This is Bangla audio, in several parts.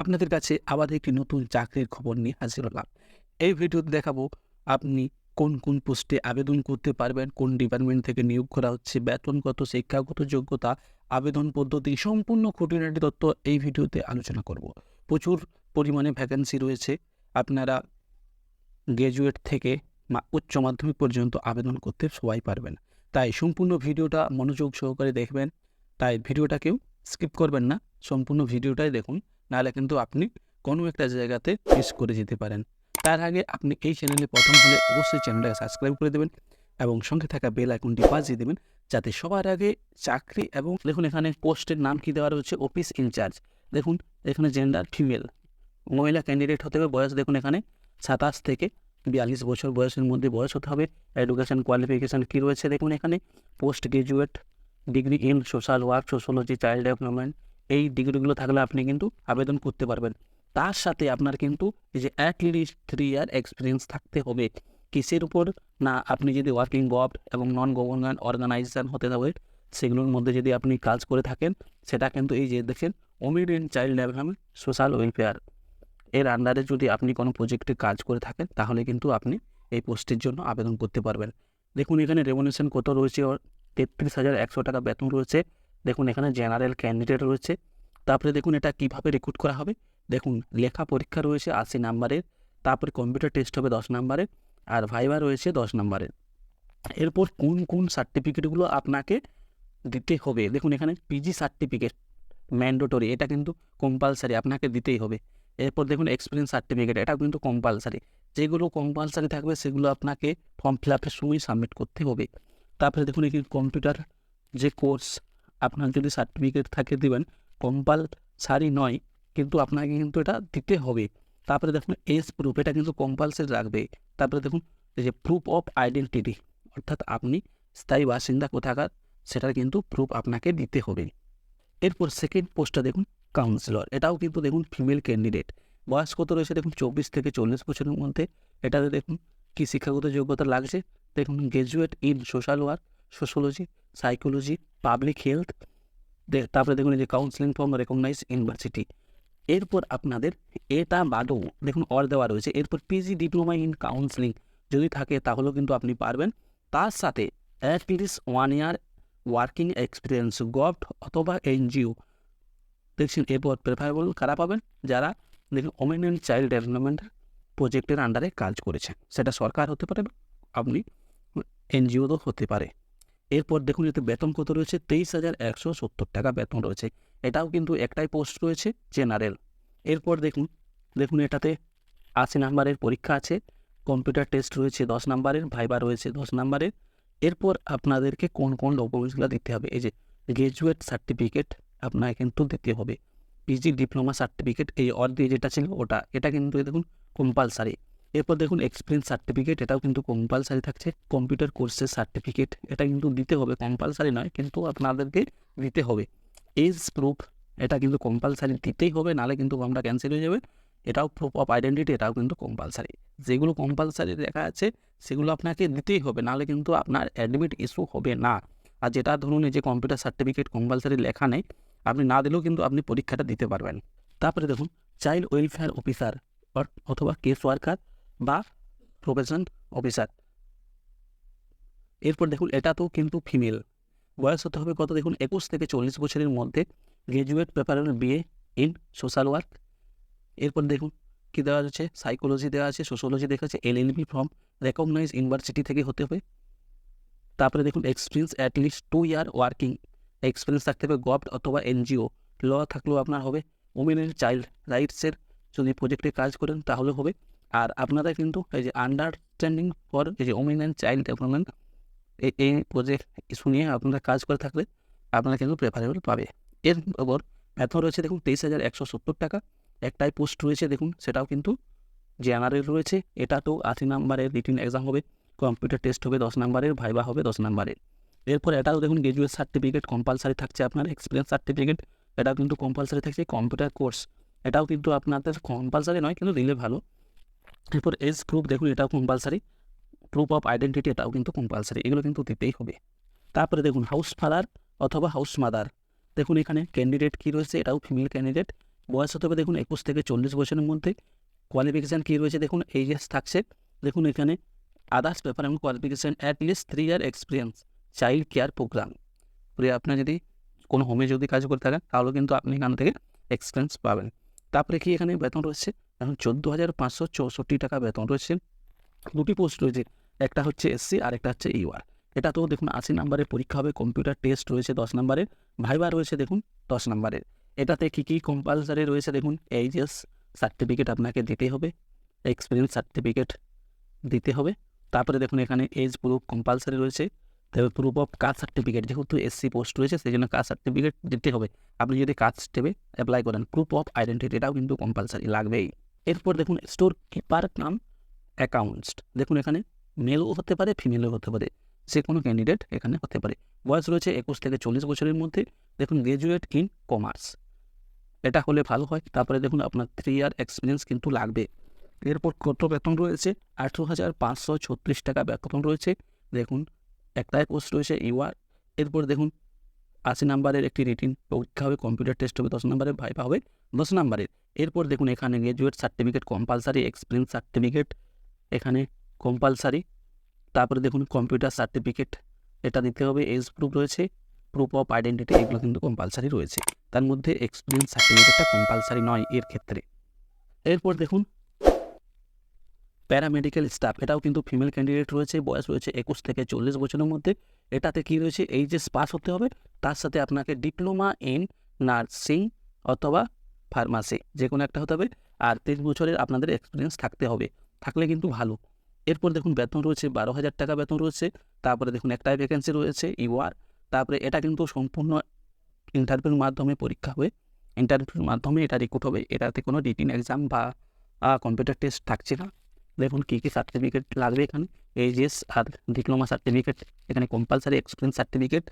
আপনাদের কাছে আবার একটি নতুন চাকরির খবর নিয়ে হাজির হলাম। এই ভিডিওতে দেখাবো আপনি কোন কোন পোস্টে আবেদন করতে পারবেন, কোন ডিপার্টমেন্ট থেকে নিয়োগ করা হচ্ছে, বেতন কত, শিক্ষাগত যোগ্যতা, আবেদন পদ্ধতি, সম্পূর্ণ খুঁটিনাটি তথ্য এই ভিডিওতে আলোচনা করব। প্রচুর পরিমাণে ভ্যাকেন্সি রয়েছে। আপনারা গ্র্যাজুয়েট থেকে উচ্চ মাধ্যমিক পর্যন্ত আবেদন করতে সবাই পারবেন। তাই সম্পূর্ণ ভিডিওটা মনোযোগ সহকারে দেখবেন। তাই ভিডিওটা কেউ স্কিপ করবেন না, সম্পূর্ণ ভিডিওটাই দেখুন, নাহলে কিন্তু আপনি কোনো একটা জায়গাতে মিস করে যেতে পারেন। তার আগে আপনি এই চ্যানেলে প্রথম হলে অবশ্যই চ্যানেলটাকে সাবস্ক্রাইব করে দেবেন এবং সঙ্গে থাকা বেল আইকনটি বাজিয়ে দেবেন, যাতে সবার আগে চাকরি এবং দেখুন এখানে পোস্টের নাম কি দেওয়া রয়েছে, অফিস ইনচার্জ। দেখুন এখানে জেন্ডার ফিমেল, মহিলা ক্যান্ডিডেট হতে হবে। বয়স দেখুন এখানে 27 থেকে 42 বছর বয়সের মধ্যে বয়স হতে হবে। এডুকেশন কোয়ালিফিকেশান কী রয়েছে দেখুন এখানে, post graduate degree in social work, sociology, child development, এই ডিগ্রিগুলো থাকলে আপনি কিন্তু আবেদন করতে পারবেন। তার সাথে আপনার কিন্তু এই যে অ্যাটলিস্ট 3 ইয়ার এক্সপিরিয়েন্স থাকতে হবে। কিসের উপর না, আপনি যদি ওয়ার্কিং গভ এবং নন গভর্নমেন্ট অর্গানাইজেশন হতে হবে, সেগুলোর মধ্যে যদি আপনি কাজ করে থাকেন, সেটা কিন্তু এই যে দেখেন women and child development social welfare, এর আন্ডারে যদি আপনি কোনো প্রজেক্টে কাজ করে থাকেন, তাহলে কিন্তু আপনি এই পোস্টের জন্য আবেদন করতে পারবেন। দেখুন এখানে রেমুনেশন কত রয়েছে, 33,100 টাকা বেতন রয়েছে। দেখুন এখানে জেনারেল ক্যান্ডিডেট রয়েছে। তারপরে দেখুন এটা কিভাবে রিক্রুট করা হবে। দেখুন লেখা পরীক্ষা রয়েছে 80 নাম্বারের, তারপরে কম্পিউটার টেস্ট হবে 10 নাম্বারের, আর ভাইভা রয়েছে 10 নাম্বারের। এরপর কোন কোন সার্টিফিকেটগুলো আপনাকে দিতে হবে, দেখুন এখানে পিজি সার্টিফিকেট ম্যান্ডেটরি, এটা কিন্তু কম্পালসারি, আপনাকে দিতেই হবে। এরপর দেখুন এক্সপিরিয়েন্স সার্টিফিকেট, এটাও কিন্তু কম্পালসারি। যেগুলো কম্পালসারি থাকবে সেগুলো আপনাকে ফর্ম ফিল আপের সময় সাবমিট করতে হবে। তারপরে দেখুন এই কম্পিউটার যে কোর্স, আপনার যদি সার্টিফিকেট থাকে দেবেন, কম্পালসারি নয়, কিন্তু আপনাকে কিন্তু এটা দিতে হবে। তারপরে দেখুন এজ প্রুফ, এটা কিন্তু কম্পালসারি রাখবে। তারপরে দেখুন এই যে প্রুফ অফ আইডেন্টিটি, অর্থাৎ আপনি স্থায়ী বাসিন্দা কোথাকার, সেটার কিন্তু প্রুফ আপনাকে দিতে হবে। এরপর সেকেন্ড পোস্টটা দেখুন কাউন্সিলর, এটাও কিন্তু দেখুন ফিমেল ক্যান্ডিডেট। বয়স কত রয়েছে দেখুন 24 থেকে 40 বছরের মধ্যে। এটাতে দেখুন কি শিক্ষাগত যোগ্যতা লাগছে, দেখুন graduate in social work, sociology, psychology, public health. তারপরে দেখুন এই যে কাউন্সিলিং ফ্রম রেকগনাইজ ইউনিভার্সিটি। এরপর আপনাদের এটা বাদেও দেখুন অর দেওয়া রয়েছে। এরপর পিজি ডিপ্লোমা ইন কাউন্সিলিং যদি থাকে তাহলেও কিন্তু আপনি পারবেন। তার সাথে অ্যাটলিস্ট 1 ইয়ার ওয়ার্কিং এক্সপিরিয়েন্স গভ অথবা এনজিও দেখছেন। এরপর প্রেফারেবল কারা পাবেন, যারা দেখুন ওমেন অ্যান্ড চাইল্ড ডেভেলপমেন্ট প্রজেক্টের আন্ডারে কাজ করেছেন, সেটা সরকার হতে পারে, আপনি এনজিও তো হতে পারে। এরপর দেখুন এতে বেতন কত রয়েছে, 23,170 টাকা বেতন রয়েছে। এটাও কিন্তু একটাই পোস্ট রয়েছে, জেনারেল। এরপর দেখুন দেখুন এটাতে 80 নাম্বারের পরীক্ষা আছে, কম্পিউটার টেস্ট রয়েছে 10 নাম্বারের, ভাইবা রয়েছে 10 নাম্বারের। এরপর আপনাদেরকে কোন কোন ডকুমেন্টসগুলো দিতে হবে, এই যে গ্র্যাজুয়েট সার্টিফিকেট আপনাকে কিন্তু দিতে হবে, পিজি ডিপ্লোমা সার্টিফিকেট এই অর দিয়ে যেটা ছিল ওটা, এটা কিন্তু দেখুন কম্পালসারি। এরপর দেখুন এক্সপিরিয়েন্স সার্টিফিকেট, এটাও কিন্তু কম্পালসারি থাকছে। কম্পিউটার কোর্সের সার্টিফিকেট, এটা কিন্তু দিতে হবে, কম্পালসারি নয় কিন্তু আপনাদেরকে দিতে হবে। এজ প্রুফ, এটা কিন্তু কম্পালসারি দিতেই হবে, নাহলে কিন্তু ফর্মটা ক্যান্সেল হয়ে যাবে। এটাও প্রুফ অফ আইডেন্টিটি, এটাও কিন্তু কম্পালসারি। যেগুলো কম্পালসারি লেখা আছে সেগুলো আপনাকে দিতেই হবে, নাহলে কিন্তু আপনার অ্যাডমিট ইস্যু হবে না। আর যেটা ধরুন এই যে কম্পিউটার সার্টিফিকেট কম্পালসারি লেখা নেই, আপনি না দিলেও কিন্তু আপনি পরীক্ষাটা দিতে পারবেন। তারপরে দেখুন চাইল্ড ওয়েলফেয়ার অফিসার অথবা কেস ওয়ার্কার বা প্রোবেশন অফিসার। এরপর দেখুন এটা তো কিন্তু ফিমেল, বয়স হতে হবে কত দেখুন 21 থেকে 40 বছরের মধ্যে, graduate preferable BA in social work. এরপর দেখুন কী দেওয়া আছে, সাইকোলজি দেওয়া আছে, সোশ্যোলজি দেখা আছে, এলএলবি ফ্রম রেকগনাইজ ইউনিভার্সিটি থেকে হতে হবে। তারপরে দেখুন এক্সপিরিয়েন্স অ্যাটলিস্ট 2 ইয়ার ওয়ার্কিং এক্সপিরিয়েন্স থাকতে হবে, গভ অথবা এনজিও, ল থাকলেও আপনার হবে। ওমেন অ্যান্ড চাইল্ড রাইটসের যদি প্রজেক্টে কাজ করেন তাহলে হবে। আর আপনারা কিন্তু এই যে আন্ডারস্ট্যান্ডিং ফর এই যে ওমেন অ্যান্ড চাইল্ড ডেভেলপমেন্ট এই প্রজেক্ট ইস্যু নিয়ে আপনারা কাজ করে থাকলে আপনারা কিন্তু প্রেফারেবল পাবে। এর ওপর বেতন রয়েছে দেখুন 23,170 টাকা। একটাই পোস্ট রয়েছে দেখুন, সেটাও কিন্তু জেনারেল রয়েছে। এটা তো 80 নাম্বারের রিটিন এক্সাম হবে, কম্পিউটার টেস্ট হবে 10 নাম্বারের, ভাইবা হবে 10 নাম্বারের। এরপর এটাও দেখুন গ্র্যাজুয়েট সার্টিফিকেট কম্পালসারি থাকছে, আপনার এক্সপিরিয়েন্স সার্টিফিকেট এটাও কিন্তু কম্পালসারি থাকছে। কম্পিউটার কোর্স এটাও কিন্তু আপনাদের কম্পালসারি নয়, কিন্তু দিলে ভালো। এরপর এজ প্রুফ দেখুন এটাও কম্পালসারি, প্রুফ অফ আইডেন্টিটি এটাও কিন্তু কম্পালসারি, এগুলো কিন্তু দিতেই হবে। তারপরে দেখুন হাউস ফাদার অথবা হাউস মাদার, দেখুন এখানে ক্যান্ডিডেট কী রয়েছে, এটাও ফিমেল ক্যান্ডিডেট। বয়স হতে হবে দেখুন 21 থেকে 40 বছরের মধ্যে। কোয়ালিফিকেশান কী রয়েছে দেখুন, এইচএস থাকছে। দেখুন এখানে আদার্স পেপার এবং qualification at least 3 year experience child care programme. আপনার যদি কোনো হোমে যদি কাজ করে থাকেন তাহলেও কিন্তু আপনি এখান থেকে এক্সপিরিয়েন্স পাবেন। তারপরে কি এখানে বেতন রয়েছে, এখন 14,564 টাকা বেতন রয়েছে। দুটি পোস্ট রয়েছে, একটা হচ্ছে এসসি আর একটা হচ্ছে ইউআর। এটা তো দেখুন 80 নম্বরের পরীক্ষা হবে, কম্পিউটার টেস্ট রয়েছে 10 নম্বরের, ভাইবা রয়েছে দেখুন 10 নম্বরের। এটাতে কী কী কম্পালসারি রয়েছে দেখুন, এইচএস সার্টিফিকেট আপনাকে দিতে হবে, এক্সপিরিয়েন্স সার্টিফিকেট দিতে হবে। তারপরে দেখুন এখানে এজ প্রুফ কম্পালসারি রয়েছে, তারপরে প্রুফ অফ কাস্ট সার্টিফিকেট, যেহেতু এসসি পোস্ট রয়েছে সেই জন্য কাস্ট সার্টিফিকেট দিতে হবে। আপনি যদি কাস্টে অ্যাপ্লাই করেন, প্রুফ অফ আইডেন্টিটি এটাও কিন্তু কম্পালসারি লাগবেই। এরপর দেখুন স্টোর কিপার কাম অ্যাকাউন্টস, দেখুন এখানে মেলও হতে পারে ফিমেলও হতে পারে, যে কোনো ক্যান্ডিডেট এখানে হতে পারে। বয়স রয়েছে 21 থেকে 40 বছরের মধ্যে। দেখুন গ্র্যাজুয়েট ইন কমার্স, এটা হলে ভালো হয়। তারপরে দেখুন আপনার 3 ইয়ার এক্সপিরিয়েন্স কিন্তু লাগবে। এরপর কত বেতন রয়েছে, 18,536 টাকা বেতন রয়েছে। দেখুন একটাই পোস্ট রয়েছে ইউআর। এরপর দেখুন 80 নম্বরের একটি রিটিন পরীক্ষা হবে, কম্পিউটার টেস্ট হবে 10 নম্বরের, ভাইভা হবে 10 নম্বরের। এরপর দেখুন এখানে graduate certificate compulsory, experience certificate এখানে কম্পালসারি। তারপরে দেখুন কম্পিউটার সার্টিফিকেট এটা দিতে হবে, এজ প্রুফ রয়েছে, প্রুফ অফ আইডেন্টিটি এগুলো কিন্তু কম্পালসারি রয়েছে। তার মধ্যে এক্সপিরিয়েন্স সার্টিফিকেটটা কম্পালসারি নয় এর ক্ষেত্রে। এরপর দেখুন প্যারামেডিক্যাল স্টাফ, এটাও কিন্তু ফিমেল ক্যান্ডিডেট রয়েছে, বয়স রয়েছে 21 থেকে 40 বছরের মধ্যে। এটাতে কী রয়েছে, এইচএস পাস হতে হবে, তার সাথে আপনাকে ডিপ্লোমা ইন নার্সিং অথবা ফার্মাসি যে কোনো একটা হতে হবে, আর 3 বছরের আপনাদের এক্সপিরিয়েন্স থাকতে হবে, থাকলে কিন্তু ভালো। এরপর দেখুন বেতন রয়েছে 12,000 টাকা বেতন রয়েছে। তারপরে দেখুন একটাই ভ্যাকেন্সি রয়েছে ইউআর। তারপরে এটা কিন্তু সম্পূর্ণ ইন্টারভিউর মাধ্যমে পরীক্ষা হবে, ইন্টারভিউর মাধ্যমে এটা রিক্রুট হবে, এটাতে কোনো রিটিন এক্সাম বা কম্পিউটার টেস্ট থাকছে না। দেখুন কী কী সার্টিফিকেট লাগবে এখানে, এইচএস আর ডিপ্লোমা সার্টিফিকেট, এখানে কম্পালসারি এক্সপিরিয়েন্স সার্টিফিকেট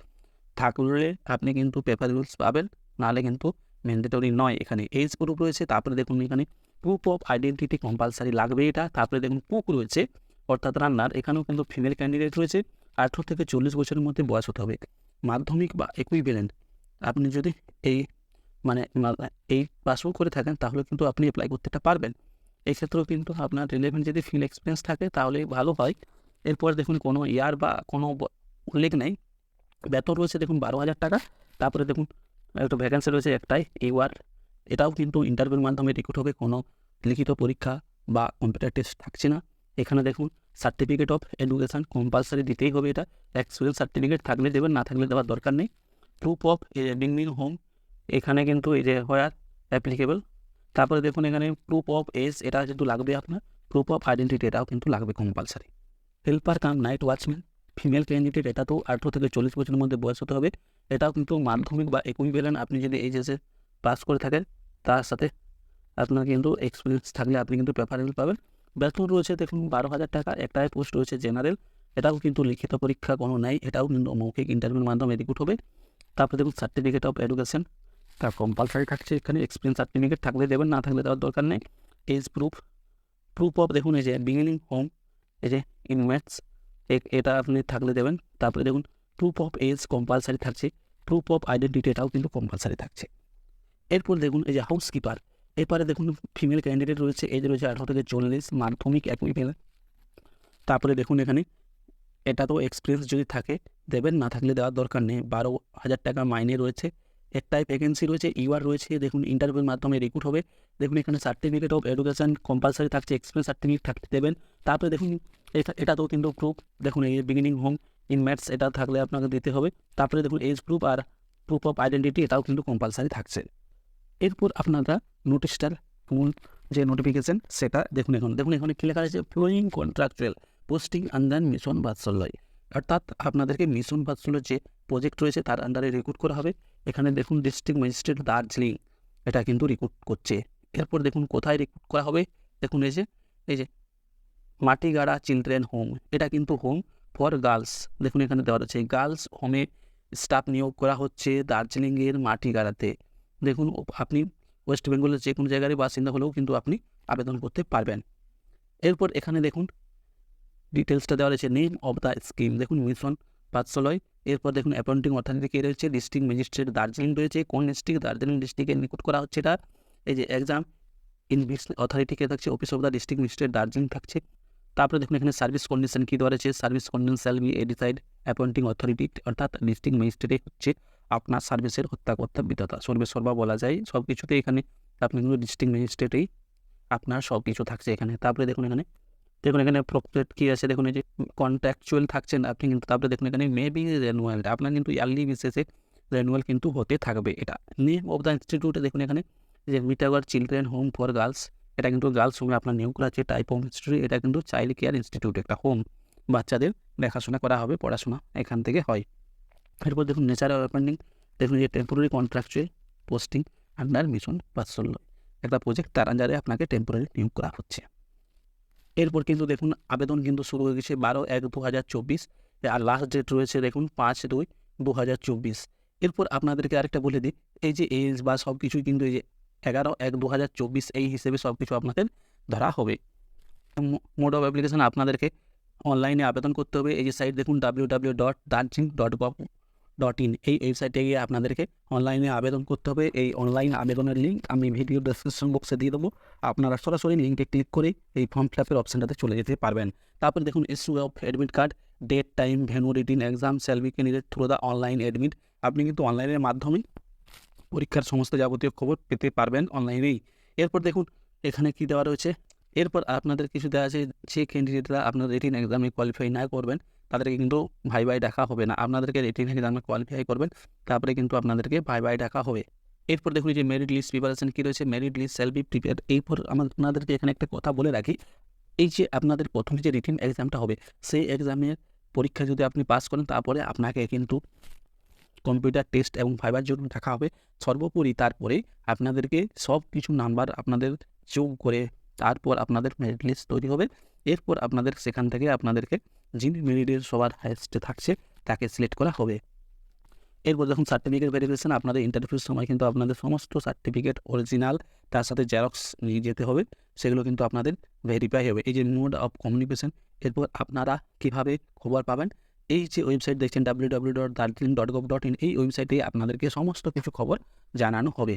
থাকলে আপনি কিন্তু পেপার রুলস পাবেন, নাহলে কিন্তু ম্যান্ডেটরি নয়। এখানে এজ প্রুফ রয়েছে, তারপরে দেখুন এখানে প্রুফ অফ আইডেন্টিটি কম্পালসারি লাগবে এটা। তারপরে দেখুন কুক রয়েছে অর্থাৎ রান্নার, এখানেও কিন্তু ফিমেল ক্যান্ডিডেট রয়েছে, 18 থেকে 40 বছরের মধ্যে বয়স হতে হবে, মাধ্যমিক বা ইকুইভ্যালেন্ট। আপনি যদি এই এই পাসও করে থাকেন তাহলে কিন্তু আপনি অ্যাপ্লাই করতে পারবেন। এক্ষেত্রেও কিন্তু আপনার রিলেভেন্ট যদি ফিল্ড এক্সপিরিয়েন্স থাকে তাহলে ভালো হয়। এরপর দেখুন কোনো ইয়ার বা কোনো উল্লেখ নেই। বেতন রয়েছে দেখুন 12,000 টাকা। তারপরে দেখুন একটা ভ্যাকেন্সি রয়েছে একটাই ইউআর, এটাও কিন্তু ইন্টারভিউর মাধ্যমে রিক্রুট হবে, কোনো লিখিত পরীক্ষা বা কম্পিউটার টেস্ট থাকছে না। এখানে দেখুন সার্টিফিকেট অফ এডুকেশান কম্পালসারি দিতেই হবে, এটা এক্সপিরিয়েন্স সার্টিফিকেট থাকলে দেবেন, না থাকলে দেওয়ার দরকার নেই। প্রুফ অফ লিভিং হোম এখানে কিন্তু এই যে হোয়ার অ্যাপ্লিকেবল। তারপরে দেখুন এখানে প্রুফ অফ এজ এটা কিন্তু লাগবে আপনার, প্রুফ অফ আইডেন্টিটি এটাও কিন্তু লাগবে কম্পালসারি। হেল্পার কাম নাইট ওয়াচম্যান ফিমেল ক্যান্ডিডেট, এটা তো 18 থেকে 40 বছরের মধ্যে বয়স হতে হবে। এটাও কিন্তু মাধ্যমিক বা ইকুইভ্যালেন্ট আপনি যদি এইচএসে পাস করে থাকেন তার সাথে আপনার কিন্তু এক্সপিরিয়েন্স থাকলে আপনি কিন্তু প্রেফারেবল পাবেন। বেতন রয়েছে দেখুন 12,000 টাকা। একটাই পোস্ট রয়েছে জেনারেল, এটাও কিন্তু লিখিত পরীক্ষা কোনো নাই, এটাও কিন্তু মৌখিক ইন্টারভিউর মাধ্যমে রিক্রুট হবে। তারপরে দেখুন সার্টিফিকেট অফ এডুকেশন তার কম্পালসারি থাকছে, এখানে এক্সপিরিয়েন্স সার্টিফিকেট থাকলে দেবেন, না থাকলে দেওয়ার দরকার নেই। এজ প্রুফ, প্রুফ অফ দেখুন এই যে বিগিনিং হোম, এই যে ইনমেটস এটা আপনি থাকলে দেবেন। তারপরে দেখুন প্রুফ অফ এজ কম্পালসারি থাকছে, প্রুফ অফ আইডেন্টিটি এটাও কিন্তু কম্পালসারি থাকছে। এরপর দেখুন এই যে হাউসকিপার, এরপরে দেখুন ফিমেল ক্যান্ডিডেট রয়েছে, এজ রয়েছে 18 থেকে 40, মাধ্যমিক ইকুইভ্যালেন্ট। তারপরে দেখুন এখানে এটা তো এক্সপিরিয়েন্স যদি থাকে দেবেন, না থাকলে দেওয়ার দরকার নেই। 12,000 টাকা মাইনে রয়েছে। একটাই ভ্যাকেন্সি রয়েছে ইউআর রয়েছে, দেখুন ইন্টারভিউর মাধ্যমে রিক্রুট হবে। দেখুন এখানে সার্টিফিকেট অফ এডুকেশান কম্পালসারি থাকছে, এক্সপিরিয়েন্স সার্টিফিকেট থাকতে দেবেন। তারপরে দেখুন এটাতেও কিন্তু প্রুফ, দেখুন এই বিগিনিং হোম ইনমেটস এটা থাকলে আপনাকে দিতে হবে। তারপরে দেখুন এজ প্রুফ আর প্রুফ অফ আইডেন্টিটি এটাও কিন্তু কম্পালসারি থাকছে। এরপর আপনারা নোটিশটার ফুল যে নোটিফিকেশান সেটা দেখুন, দেখুন এখানে কী লেখা আছে, following contractual posting under mission Vatsalya, অর্থাৎ আপনাদেরকে মিশন বাৎসল্য যে প্রজেক্ট রয়েছে তার আন্ডারে রিক্রুট করা হবে। এখানে দেখুন ডিস্ট্রিক্ট ম্যাজিস্ট্রেট দার্জিলিং এটা কিন্তু রিক্রুট করছে। এরপর দেখুন কোথায় রিক্রুট করা হবে, দেখুন এই যে মাটিগাড়া চিলড্রেন হোম, এটা কিন্তু হোম ফর গার্লস, দেখুন এখানে দেওয়া আছে গার্লস হোমে স্টাফ নিয়োগ করা হচ্ছে দার্জিলিংয়ের মাটিগাড়াতে। দেখুন আপনি ওয়েস্ট বেঙ্গলের যে কোনো জায়গায় বাসিন্দা হলেও কিন্তু আপনি আবেদন করতে পারবেন। এরপর এখানে দেখুন ডিটেলসটা দেওয়া রয়েছে, নেম অফ দ্য স্কিম, দেখুন মিশন বাৎসল্য। এরপর দেখুন অ্যাপয়েন্টিং অথরিটি কে রয়েছে, ডিস্ট্রিক্ট ম্যাজিস্ট্রেট দার্জিলিং রয়েছে, কোন ডিস্ট্রিক্ট, দার্জিলিং ডিস্ট্রিক্টে নিকুট করা হচ্ছে এটা। এই যে এক্সাম ইনভেস্ট অথরিটি কে থাকছে, office of the district magistrate Darjeeling থাকছে। তারপরে দেখুন এখানে সার্ভিস কন্ডিশন কী দেওয়া রয়েছে, service condition shall B A decide appointing authority, অর্থাৎ ডিস্ট্রিক্ট ম্যাজিস্ট্রেটই হচ্ছে আপনার সার্ভিসের হত্যাকর্তা সর্বেসর্বা বলা যায় সব কিছুতে। এখানে আপনি কিন্তু ডিস্ট্রিক্ট ম্যাজিস্ট্রেটেই আপনার সব কিছু থাকছে এখানে। তারপরে দেখুন এখানে প্রপোজেট কী আছে, দেখুন এই যে কন্ট্রাকচুয়াল থাকছেন আপনি কিন্তু। তারপরে দেখুন এখানে মে বি রেনুয়াল, আপনার কিন্তু ইয়ারলি বেসিসে রেনুয়াল কিন্তু হতে থাকবে। এটা নেম অফ দ্য ইনস্টিটিউটে দেখুন এখানে যে মিটাগর চিলড্রেন হোম ফর গার্লস, এটা কিন্তু গার্লস হোমে আপনার নিয়োগ করা আছে। টাইপ অফ ইনস্টিটিউট, এটা কিন্তু চাইল্ড কেয়ার ইনস্টিটিউট, একটা হোম, বাচ্চাদের দেখাশোনা করা হবে, পড়াশোনা এখান থেকে হয়। এরপর দেখুন নেচার অফ অ্যাপয়েন্টিং, দেখুন যে temporary contractual posting under mission Vatsalya, একটা প্রজেক্ট তার আন্ডারে আপনাকে টেম্পোরারি নিয়োগ করা হচ্ছে। এরপর কিন্তু দেখুন আবেদন কিন্তু শুরু হয়ে গেছে 12/1/2024, আর লাস্ট ডেট রয়েছে দেখুন 5/2/2024। এরপর আপনাদেরকে আরেকটা বলে দিই, এই যে এজ বা সব কিছুই কিন্তু এই যে 11/1/2024 এই হিসেবে সব কিছু আপনাদের ধরা হবে। মোড অফ অ্যাপ্লিকেশন আপনাদেরকে অনলাইনে আবেদন করতে হবে। এই যে সাইট দেখুন www.darjeeling.gov.in, এই ওয়েবসাইটে গিয়ে আপনাদেরকে অনলাইনে আবেদন করতে হবে। এই অনলাইন আবেদনের লিঙ্ক আমি ভিডিও ডেসক্রিপশন বক্সে দিয়ে দেবো, আপনারা সরাসরি লিঙ্কে ক্লিক করে এই ফর্ম ফিল আপের অপশানটাতে চলে যেতে পারবেন। তারপরে দেখুন issue of admit card, date, time, venue, written exam shall be candidate through the online admit, আপনি কিন্তু অনলাইনের মাধ্যমেই পরীক্ষার সমস্ত যাবতীয় খবর পেতে পারবেন অনলাইনেই। এরপর দেখুন এখানে কী দেওয়া রয়েছে, এরপর আপনাদের কিছু দেওয়া আছে, যে ক্যান্ডিডেটরা আপনার রিটিন এক্সামে কোয়ালিফাই না করবেন তাদেরকে কিন্তু ভাই ডাকা হবে না, আপনাদেরকে রিটিন এক্সামে কোয়ালিফাই করবেন তারপরে কিন্তু আপনাদেরকে ভাই ডাকা হবে। এরপর দেখুন যে মেরিট লিস্ট প্রিপারেশন কী রয়েছে, merit list shall be prepare. এরপর আপনাদেরকে এখানে একটা কথা বলে রাখি, এই যে আপনাদের প্রথমে যে রিটিন এক্সামটা হবে সেই এক্সামের পরীক্ষা যদি আপনি পাস করেন তারপরে আপনাকে কিন্তু কম্পিউটার টেস্ট এবং ভাইবার জন্য রাখা হবে। সর্বোপরি তারপরে আপনাদেরকে সব কিছু নাম্বার আপনাদের যোগ করে তারপর আপনাদের মেরিট লিস্ট তৈরি হবে। এরপর আপনাদের সেখান থেকে আপনাদেরকে যিনি মেরিটের সবার হাইয়েস্টে থাকছে তাকে সিলেক্ট করা হবে। এরপর যখন সার্টিফিকেট ভেরিফিকেশন, আপনাদের ইন্টারভিউর সময় কিন্তু আপনাদের সমস্ত সার্টিফিকেট অরিজিনাল তার সাথে জেরক্স নিয়ে যেতে হবে, সেগুলো কিন্তু আপনাদের ভেরিফাই হবে। এই যে মোড অফ কমিউনিকেশন, এরপর আপনারা কীভাবে খবর পাবেন, এই যে ওয়েবসাইট দেখছেন www.darjeeling.gov.in, এই ওয়েবসাইটে আপনাদেরকে সমস্ত কিছু খবর জানানো হবে।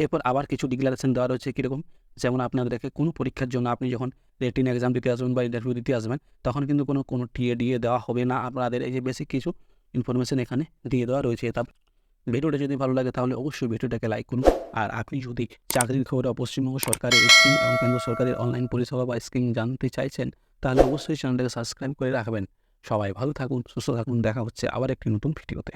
এরপর আবার কিছু ডিক্লারেশন দেওয়া রয়েছে কীরকম, যেমন আপনাদেরকে কোনো পরীক্ষার জন্য আপনি যখন রিটিন এক্সাম দিতে আসবেন বা ইন্টারভিউ দিতে আসবেন তখন কিন্তু কোনো টিএ দেওয়া হবে না, আপনাদের এই যে বেসিক কিছু ইনফরমেশন এখানে দিয়ে দেওয়া রয়েছে। তারপর ভিডিওটা যদি ভালো লাগে তাহলে অবশ্যই ভিডিওটাকে লাইক করুন। আর আপনি যদি চাকরির খবর পশ্চিমবঙ্গ সরকারের স্কিম এবং কেন্দ্র সরকারের অনলাইন পরিষেবা বা স্কিম জানতে চাইছেন তাহলে অবশ্যই চ্যানেলটাকে সাবস্ক্রাইব করে রাখবেন। সবাই ভালো থাকুন, সুস্থ থাকুন, দেখা হচ্ছে আবার একটি নতুন ভিডিওতে।